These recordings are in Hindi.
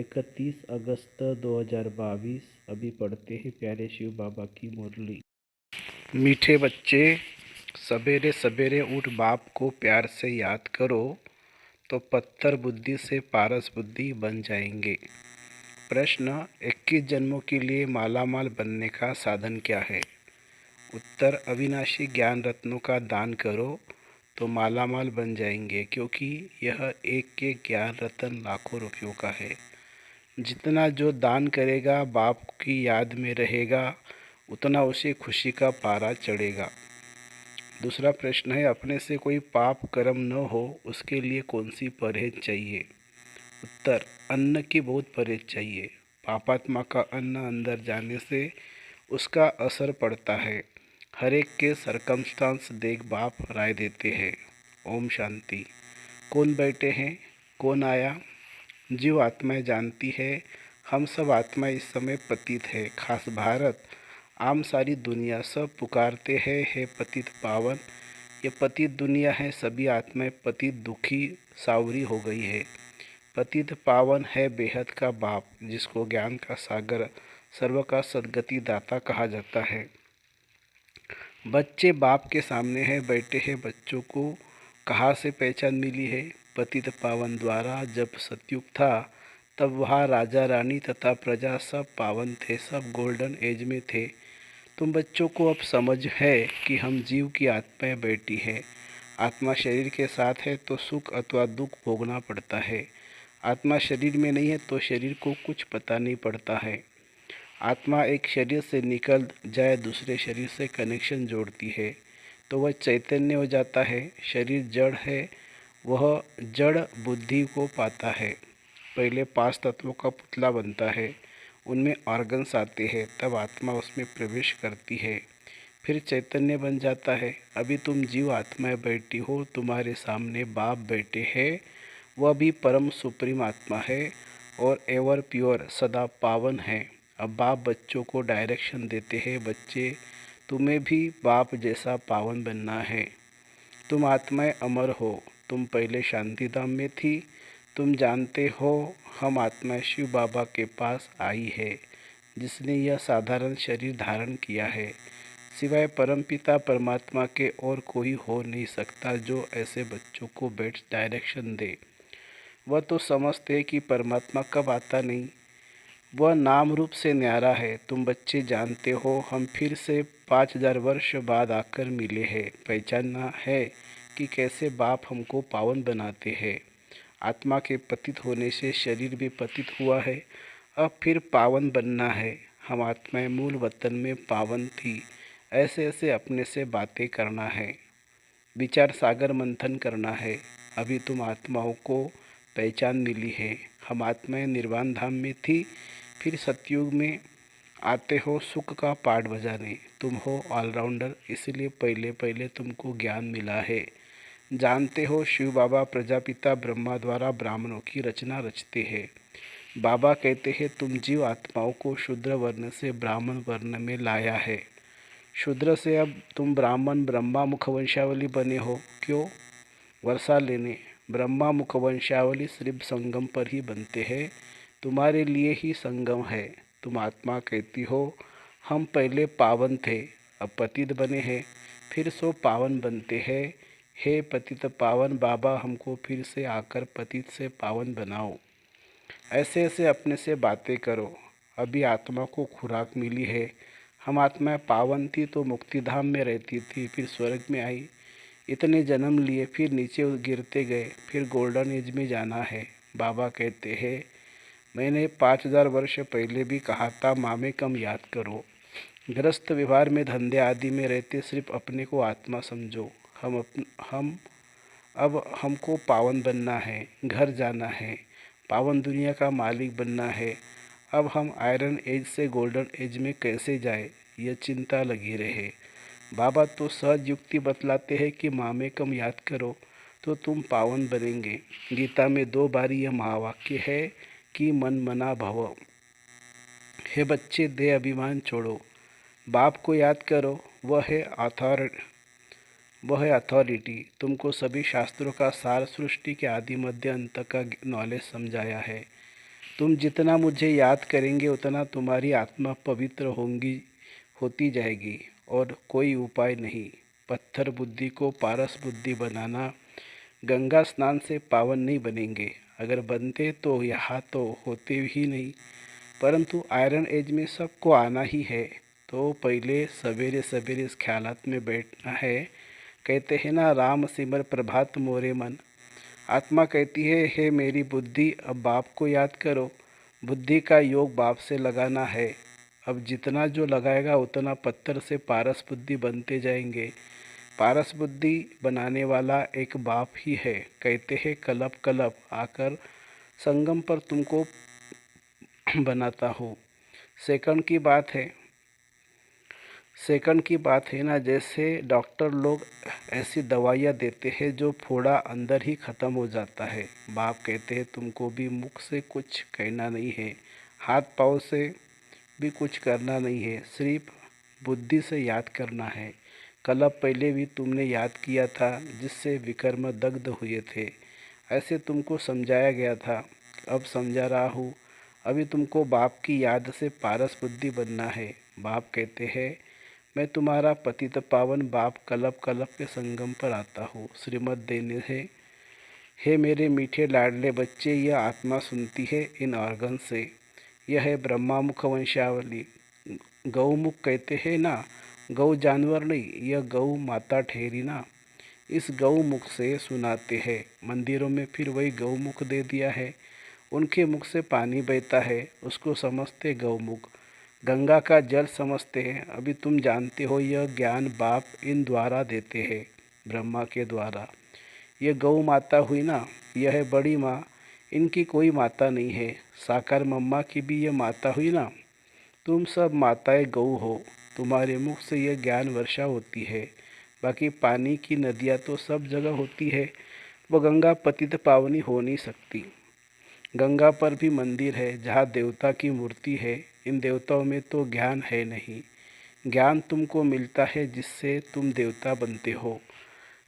31 अगस्त 2022। अभी पढ़ते हैं प्यारे शिव बाबा की मुरली। मीठे बच्चे, सवेरे सवेरे उठ बाप को प्यार से याद करो तो पत्थर बुद्धि से पारस बुद्धि बन जाएंगे। प्रश्न, 21 जन्मों के लिए मालामाल बनने का साधन क्या है? उत्तर, अविनाशी ज्ञान रत्नों का दान करो तो मालामाल बन जाएंगे, क्योंकि यह एक एक ज्ञान रत्न लाखों रुपयों का है। जितना जो दान करेगा, बाप की याद में रहेगा, उतना उसे खुशी का पारा चढ़ेगा। दूसरा प्रश्न है, अपने से कोई पाप कर्म न हो उसके लिए कौन सी परहेज चाहिए? उत्तर, अन्न की बहुत परहेज चाहिए। पापात्मा का अन्न अंदर जाने से उसका असर पड़ता है। हर एक के सरकमस्टांस देख बाप राय देते हैं। ओम शांति। कौन बैठे हैं, कौन आया? जीव आत्माएं जानती है, हम सब आत्माएं इस समय पतित है। खास भारत, आम सारी दुनिया सब पुकारते हैं, हे पतित पावन। ये पतित दुनिया है, सभी आत्माएं पतित दुखी सावरी हो गई है। पतित पावन है बेहद का बाप, जिसको ज्ञान का सागर, सर्व का सद्गति दाता कहा जाता है। बच्चे बाप के सामने है बैठे हैं, बच्चों को कहाँ से पहचान मिली है? पतित पावन द्वारा। जब सतयुग था तब वहाँ राजा रानी तथा प्रजा सब पावन थे, सब गोल्डन एज में थे। तुम बच्चों को अब समझ है कि हम जीव की आत्माएं बैठी है। आत्मा शरीर के साथ है तो सुख अथवा दुख भोगना पड़ता है। आत्मा शरीर में नहीं है तो शरीर को कुछ पता नहीं पड़ता है। आत्मा एक शरीर से निकल जाए दूसरे शरीर से कनेक्शन जोड़ती है तो वह चैतन्य हो जाता है। शरीर जड़ है, वह जड़ बुद्धि को पाता है। पहले 5 तत्वों का पुतला बनता है, उनमें ऑर्गन्स आते हैं, तब आत्मा उसमें प्रवेश करती है, फिर चैतन्य बन जाता है। अभी तुम जीव आत्माएं बैठी हो, तुम्हारे सामने बाप बैठे हैं, वह भी परम सुप्रीम आत्मा है और एवर प्योर सदा पावन है। अब बाप बच्चों को डायरेक्शन देते हैं, बच्चे तुम्हें भी बाप जैसा पावन बनना है। तुम आत्माएं अमर हो, तुम पहले शांतिधाम में थी। तुम जानते हो हम आत्माएं शिव बाबा के पास आई है, जिसने यह साधारण शरीर धारण किया है। सिवाय परमपिता परमात्मा के और कोई हो नहीं सकता जो ऐसे बच्चों को बैठ डायरेक्शन दे। वह तो समझते कि परमात्मा कब आता नहीं, वह नाम रूप से न्यारा है। तुम बच्चे जानते हो हम फिर से 5000 वर्ष बाद आकर मिले हैं। पहचानना है कि कैसे बाप हमको पावन बनाते हैं। आत्मा के पतित होने से शरीर भी पतित हुआ है, अब फिर पावन बनना है। हम आत्माएं मूल वतन में पावन थी। ऐसे ऐसे अपने से बातें करना है, विचार सागर मंथन करना है। अभी तुम आत्माओं को पहचान मिली है। हम आत्माएं निर्वाण धाम में थी, फिर सतयुग में आते हो सुख का पाठ बजाने। तुम हो ऑलराउंडर, इसलिए पहले पहले तुमको ज्ञान मिला है। जानते हो शिव बाबा प्रजापिता ब्रह्मा द्वारा ब्राह्मणों की रचना रचते हैं। बाबा कहते हैं तुम जीव आत्माओं को शूद्र वर्ण से ब्राह्मण वर्ण में लाया है। शूद्र से अब तुम ब्राह्मण ब्रह्मा मुखवंशावली बने हो। क्यों? वर्षा लेने। ब्रह्मा मुखवंशावली सिर्फ संगम पर ही बनते हैं, तुम्हारे लिए ही संगम है। तुम आत्मा कहती हो हम पहले पावन थे, अब पतित बने हैं, फिर सो पावन बनते हैं। हे पतित पावन बाबा, हमको फिर से आकर पतित से पावन बनाओ। ऐसे ऐसे अपने से बातें करो। अभी आत्मा को खुराक मिली है। हम आत्मा पावन थी तो मुक्तिधाम में रहती थी, फिर स्वर्ग में आई, इतने जन्म लिए, फिर नीचे गिरते गए, फिर गोल्डन एज में जाना है। बाबा कहते हैं मैंने 5000 वर्ष पहले भी कहा था माँ में कम याद करो। गृहस्थ व्यवहार में धंधे आदि में रहते सिर्फ अपने को आत्मा समझो। हम अब हमको पावन बनना है, घर जाना है, पावन दुनिया का मालिक बनना है। अब हम आयरन एज से गोल्डन एज में कैसे जाए, यह चिंता लगी रहे। बाबा तो सहज युक्ति बतलाते हैं कि माँ में कम याद करो तो तुम पावन बनेंगे। गीता में 2 बार यह महावाक्य है कि मन मना भव। हे बच्चे, देह अभिमान छोड़ो, बाप को याद करो, वह है अथॉरिटी। तुमको सभी शास्त्रों का सार, सृष्टि के आदि मध्य अंत का नॉलेज समझाया है। तुम जितना मुझे याद करेंगे उतना तुम्हारी आत्मा पवित्र होती जाएगी और कोई उपाय नहीं। पत्थर बुद्धि को पारस बुद्धि बनाना। गंगा स्नान से पावन नहीं बनेंगे, अगर बनते तो यहाँ तो होते ही नहीं, परंतु आयरन एज में सबको आना ही है। तो पहले सवेरे सवेरे इस ख्यालात में बैठना है। कहते हैं ना, राम सिमर प्रभात मोरे मन। आत्मा कहती है, हे मेरी बुद्धि, अब बाप को याद करो। बुद्धि का योग बाप से लगाना है। अब जितना जो लगाएगा उतना पत्थर से पारस बुद्धि बनते जाएंगे। पारस बुद्धि बनाने वाला एक बाप ही है। कहते हैं, कलप कलप आकर संगम पर तुमको बनाता हूँ। सेकंड की बात है, ना, जैसे डॉक्टर लोग ऐसी दवाइयाँ देते हैं जो फोड़ा अंदर ही ख़त्म हो जाता है। बाप कहते हैं, तुमको भी मुख से कुछ कहना नहीं है, हाथ पाँव से भी कुछ करना नहीं है, सिर्फ बुद्धि से याद करना है। कल पहले भी तुमने याद किया था, जिससे विकर्म दग्ध हुए थे। ऐसे तुमको समझाया गया था, अब समझा रहा हूँ। अभी तुमको बाप की याद से पारस बुद्धि बनना है। बाप कहते हैं, मैं तुम्हारा पतित पावन बाप कलप कलप के संगम पर आता हूँ श्रीमत देने है। हे मेरे मीठे लाडले बच्चे, यह आत्मा सुनती है इन ऑर्गन से। यह है ब्रह्मामुख वंशावली। गौमुख कहते हैं ना, गौ जानवर नहीं, यह गौ माता ठहरी ना। इस गौमुख से सुनाते हैं। मंदिरों में फिर वही गौमुख दे दिया है। उनके मुख से पानी बहता है, उसको समझते गौमुख। गंगा का जल समझते हैं। अभी तुम जानते हो, यह ज्ञान बाप इन द्वारा देते हैं, ब्रह्मा के द्वारा। यह गौ माता हुई ना, यह है बड़ी माँ, इनकी कोई माता नहीं है। साकार मम्मा की भी यह माता हुई ना। तुम सब माताएं गौ हो। तुम्हारे मुख से यह ज्ञान वर्षा होती है। बाकी पानी की नदियाँ तो सब जगह होती है, वो गंगा पतित पावनी हो नहीं सकती। गंगा पर भी मंदिर है जहाँ देवता की मूर्ति है। इन देवताओं में तो ज्ञान है नहीं। ज्ञान तुमको मिलता है जिससे तुम देवता बनते हो।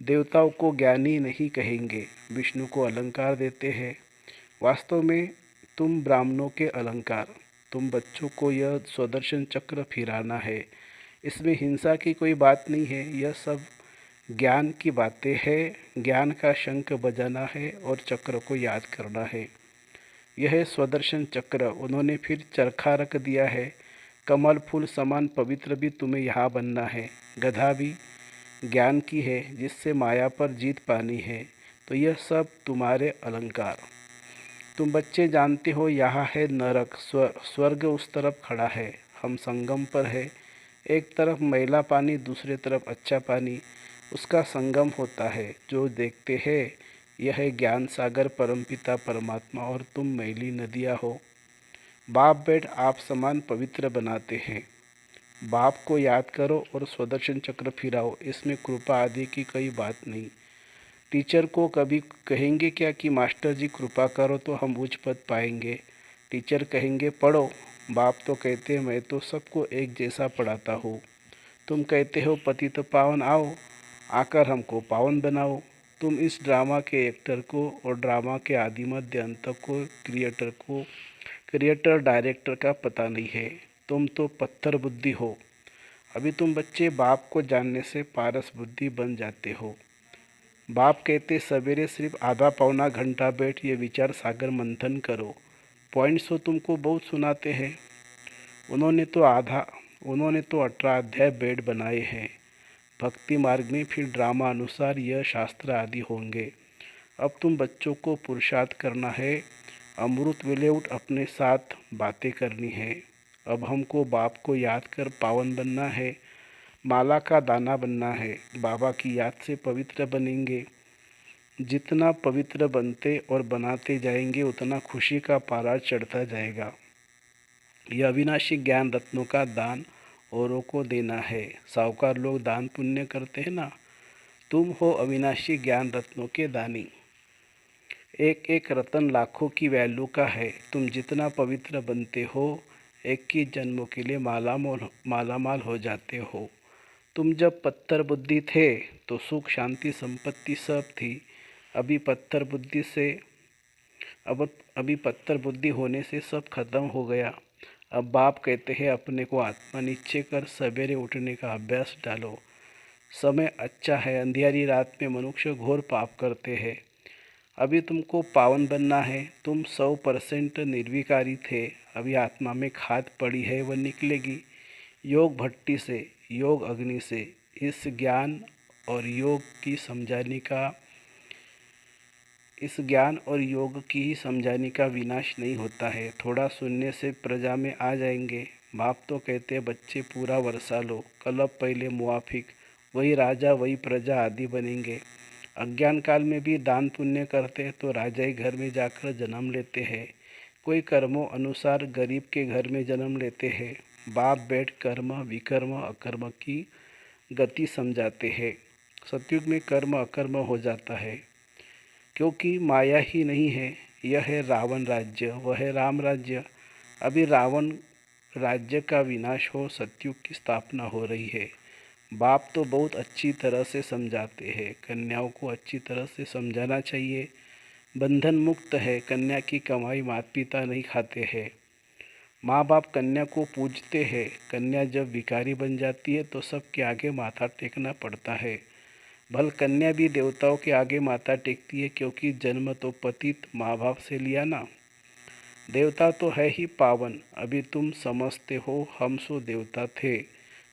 देवताओं को ज्ञानी नहीं कहेंगे, विष्णु को अलंकार देते हैं। वास्तव में तुम ब्राह्मणों के अलंकार। तुम बच्चों को यह स्वदर्शन चक्र फिराना है। इसमें हिंसा की कोई बात नहीं है, यह सब ज्ञान की बातें हैं। ज्ञान का शंख बजाना है और चक्र को याद करना है। यह है स्वदर्शन चक्र। उन्होंने फिर चरखा रख दिया है। कमल फूल समान पवित्र भी तुम्हें यहाँ बनना है। गधा भी ज्ञान की है, जिससे माया पर जीत पानी है। तो यह सब तुम्हारे अलंकार। तुम बच्चे जानते हो, यहाँ है नरक, स्वर्ग उस तरफ खड़ा है। हम संगम पर है। एक तरफ मैला पानी, दूसरे तरफ अच्छा पानी, उसका संगम होता है। जो देखते हैं, यह है ज्ञान सागर परमपिता परमात्मा, और तुम मैली नदियाँ हो। बाप बेट आप समान पवित्र बनाते हैं। बाप को याद करो और स्वदर्शन चक्र फिराओ। इसमें कृपा आदि की कोई बात नहीं। टीचर को कभी कहेंगे क्या कि मास्टर जी कृपा करो तो हम उच्च पद पाएंगे। टीचर कहेंगे पढ़ो। बाप तो कहते हैं, मैं तो सबको एक जैसा पढ़ाता हूँ। तुम कहते हो पतित पावन आओ, आकर हमको पावन बनाओ। तुम इस ड्रामा के एक्टर को और ड्रामा के आदि मध्य अंत को क्रिएटर डायरेक्टर का पता नहीं है। तुम तो पत्थर बुद्धि हो। अभी तुम बच्चे बाप को जानने से पारस बुद्धि बन जाते हो। बाप कहते, सवेरे सिर्फ आधा पौना घंटा बैठ ये विचार सागर मंथन करो। पॉइंट्स तो तुमको बहुत सुनाते हैं। उन्होंने तो 18 अध्याय बेड बनाए हैं। भक्ति मार्ग में फिर ड्रामा अनुसार यह शास्त्र आदि होंगे। अब तुम बच्चों को पुरुषार्थ करना है। अमृत विलेउट अपने साथ बातें करनी है। अब हमको बाप को याद कर पावन बनना है। माला का दाना बनना है। बाबा की याद से पवित्र बनेंगे। जितना पवित्र बनते और बनाते जाएंगे, उतना खुशी का पारा चढ़ता जाएगा। यह अविनाशी ज्ञान रत्नों का दान औरों को देना है। साहूकार लोग दान पुण्य करते हैं ना, तुम हो अविनाशी ज्ञान रत्नों के दानी। एक एक रतन लाखों की वैल्यू का है। तुम जितना पवित्र बनते हो, 21 जन्मों के लिए मालामाल हो जाते हो। तुम जब पत्थर बुद्धि थे तो सुख शांति संपत्ति सब थी। अभी पत्थर बुद्धि से अब अभी पत्थर बुद्धि होने से सब खत्म हो गया। अब बाप कहते हैं अपने को आत्मा निश्चय कर सवेरे उठने का अभ्यास डालो। समय अच्छा है, अंधियारी रात में मनुष्य घोर पाप करते हैं। अभी तुमको पावन बनना है। तुम 100% निर्विकारी थे, अभी आत्मा में खाद पड़ी है, वह निकलेगी। योग भट्टी से, योग अग्नि से इस ज्ञान और योग की समझाने का इस ज्ञान और योग की ही समझाने का विनाश नहीं होता है। थोड़ा सुनने से प्रजा में आ जाएंगे। बाप तो कहते बच्चे पूरा वर्षा लो, कलब पहले मुआफिक, वही राजा वही प्रजा आदि बनेंगे। अज्ञान काल में भी दान पुण्य करते तो राजाई घर में जाकर जन्म लेते हैं। कोई कर्मों अनुसार गरीब के घर में जन्म लेते हैं। बाप बैठ कर्म विकर्म अकर्म की गति समझाते हैं। सतयुग में कर्म अकर्म हो जाता है, क्योंकि माया ही नहीं है। यह है रावण राज्य, वह है राम राज्य। अभी रावण राज्य का विनाश हो, सतयुग की स्थापना हो रही है। बाप तो बहुत अच्छी तरह से समझाते हैं, कन्याओं को अच्छी तरह से समझाना चाहिए। बंधन मुक्त है, कन्या की कमाई माता पिता नहीं खाते हैं। माँ बाप कन्या को पूजते हैं। कन्या जब भिखारी बन जाती है तो सबके आगे माथा टेकना पड़ता है। भल कन्या भी देवताओं के आगे माथा टेकती है, क्योंकि जन्म तो पतित माँ बाप से लिया ना। देवता तो है ही पावन। अभी तुम समझते हो हम सो देवता थे,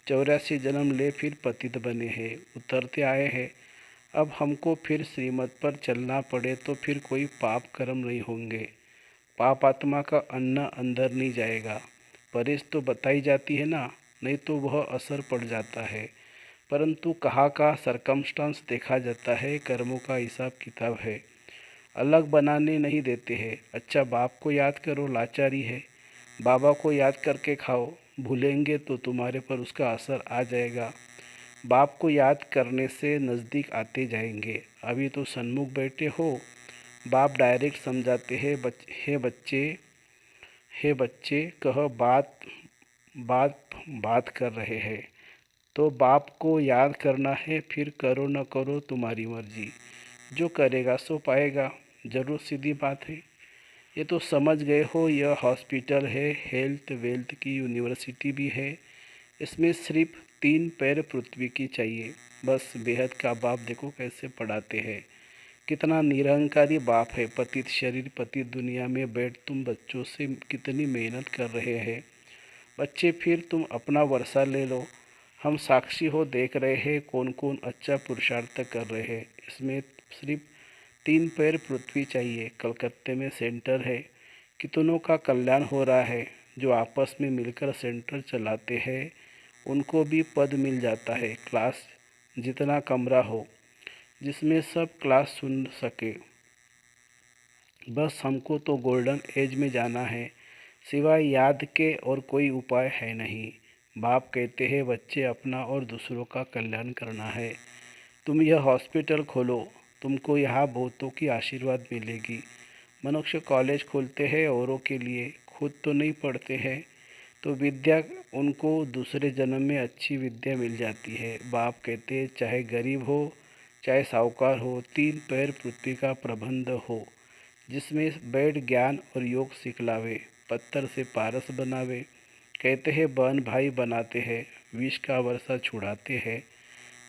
84 जन्म ले फिर पतित बने हैं, उतरते आए हैं। अब हमको फिर श्रीमत पर चलना पड़े तो फिर कोई पाप कर्म नहीं होंगे। पाप आत्मा का अन्न अंदर नहीं जाएगा। परहेज तो बताई जाती है ना, नहीं तो वह असर पड़ जाता है। परंतु कहाँ का सरकमस्टांस देखा जाता है, कर्मों का हिसाब किताब है, अलग बनाने नहीं देते हैं। अच्छा बाप को याद करो, लाचारी है, बाबा को याद करके खाओ, भूलेंगे तो तुम्हारे पर उसका असर आ जाएगा। बाप को याद करने से नज़दीक आते जाएंगे। अभी तो सन्मुख बैठे हो, बाप डायरेक्ट समझाते हैं, हे बच्चे कह बात बात बात कर रहे हैं तो बाप को याद करना है, फिर करो न करो तुम्हारी मर्जी, जो करेगा सो पाएगा। ज़रूर सीधी बात है। ये तो समझ गए हो, यह हॉस्पिटल है, हेल्थ वेल्थ की यूनिवर्सिटी भी है। इसमें सिर्फ 3 पैर पृथ्वी की चाहिए, बस। बेहद का बाप देखो कैसे पढ़ाते हैं, कितना निरहंकारी बाप है। पतित शरीर पतित दुनिया में बैठ तुम बच्चों से कितनी मेहनत कर रहे हैं। बच्चे फिर तुम अपना वर्षा ले लो, हम साक्षी हो, देख रहे हैं कौन कौन अच्छा पुरुषार्थ कर रहे हैं। इसमें सिर्फ 3 पैर पृथ्वी चाहिए। कलकत्ते में सेंटर है, कितनों का कल्याण हो रहा है। जो आपस में मिलकर सेंटर चलाते हैं उनको भी पद मिल जाता है। क्लास जितना कमरा हो, जिसमें सब क्लास सुन सके। बस हमको तो गोल्डन एज में जाना है, सिवाय याद के और कोई उपाय है नहीं। बाप कहते हैं बच्चे अपना और दूसरों का कल्याण करना है। तुम यह हॉस्पिटल खोलो, तुमको यहाँ बहुतों की आशीर्वाद मिलेगी। मनुष्य कॉलेज खोलते हैं औरों के लिए, खुद तो नहीं पढ़ते हैं, तो विद्या उनको दूसरे जन्म में अच्छी विद्या मिल जाती है। बाप कहते हैं चाहे गरीब हो चाहे साहूकार हो, 3 पैर पृथ्वी का प्रबंध हो, जिसमें बैठ ज्ञान और योग सिखलावे, पत्थर से पारस बनावे। कहते हैं बहन भाई बनाते हैं, विष का वर्षा छुड़ाते हैं।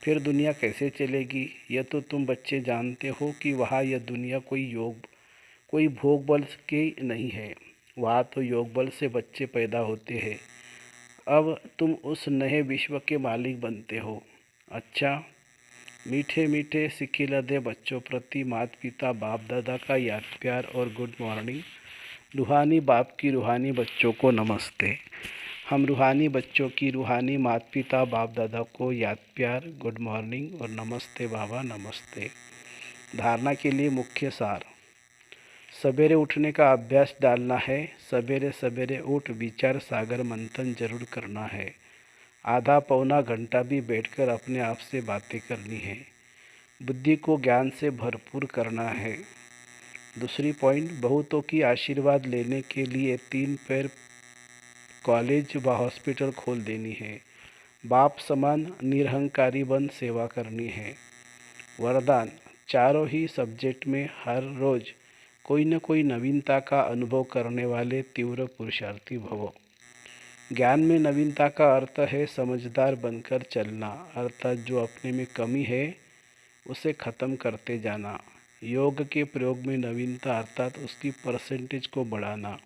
फिर दुनिया कैसे चलेगी, यह तो तुम बच्चे जानते हो कि वहाँ यह दुनिया कोई भोग बल के नहीं है। वहाँ तो योग बल से बच्चे पैदा होते हैं। अब तुम उस नए विश्व के मालिक बनते हो। अच्छा, मीठे मीठे सिखिलदे बच्चों प्रति माता पिता बाप दादा का याद प्यार और गुड मॉर्निंग। रूहानी बाप की रूहानी बच्चों को नमस्ते। हम रूहानी बच्चों की रूहानी माता पिता बाप दादा को याद प्यार, गुड मॉर्निंग और नमस्ते बाबा, नमस्ते। धारणा के लिए मुख्य सार, सवेरे उठने का अभ्यास डालना है। सवेरे सवेरे उठ विचार सागर मंथन जरूर करना है। आधा पौना घंटा भी बैठकर अपने आप से बातें करनी है। बुद्धि को ज्ञान से भरपूर करना है। दूसरी पॉइंट, बहुतों की आशीर्वाद लेने के लिए 3 पैर कॉलेज व हॉस्पिटल खोल देनी है। बाप समान निरहंकारी बन सेवा करनी है। वरदान, चारों ही सब्जेक्ट में हर रोज़ कोई न कोई नवीनता का अनुभव करने वाले तीव्र पुरुषार्थी भवो। ज्ञान में नवीनता का अर्थ है समझदार बनकर चलना, अर्थात जो अपने में कमी है उसे ख़त्म करते जाना। योग के प्रयोग में नवीनता अर्थात उसकी परसेंटेज को बढ़ाना।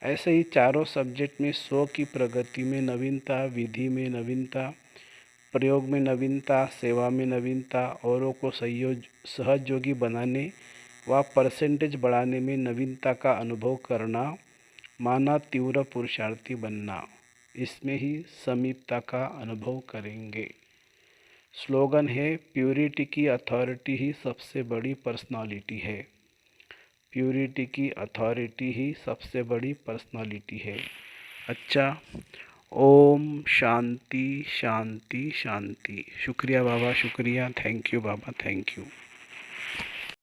ऐसे ही चारों सब्जेक्ट में 100 की प्रगति में नवीनता, विधि में नवीनता, प्रयोग में नवीनता, सेवा में नवीनता, औरों को सहयोगी बनाने व परसेंटेज बढ़ाने में नवीनता का अनुभव करना, माना तीव्र पुरुषार्थी बनना, इसमें ही समीपता का अनुभव करेंगे। स्लोगन है प्यूरिटी की अथॉरिटी ही सबसे बड़ी पर्सनालिटी है। प्यूरिटी की अथॉरिटी ही सबसे बड़ी पर्सनालिटी है। अच्छा, ओम शांति शांति शांति। शुक्रिया बाबा, शुक्रिया। Thank you Baba, thank you.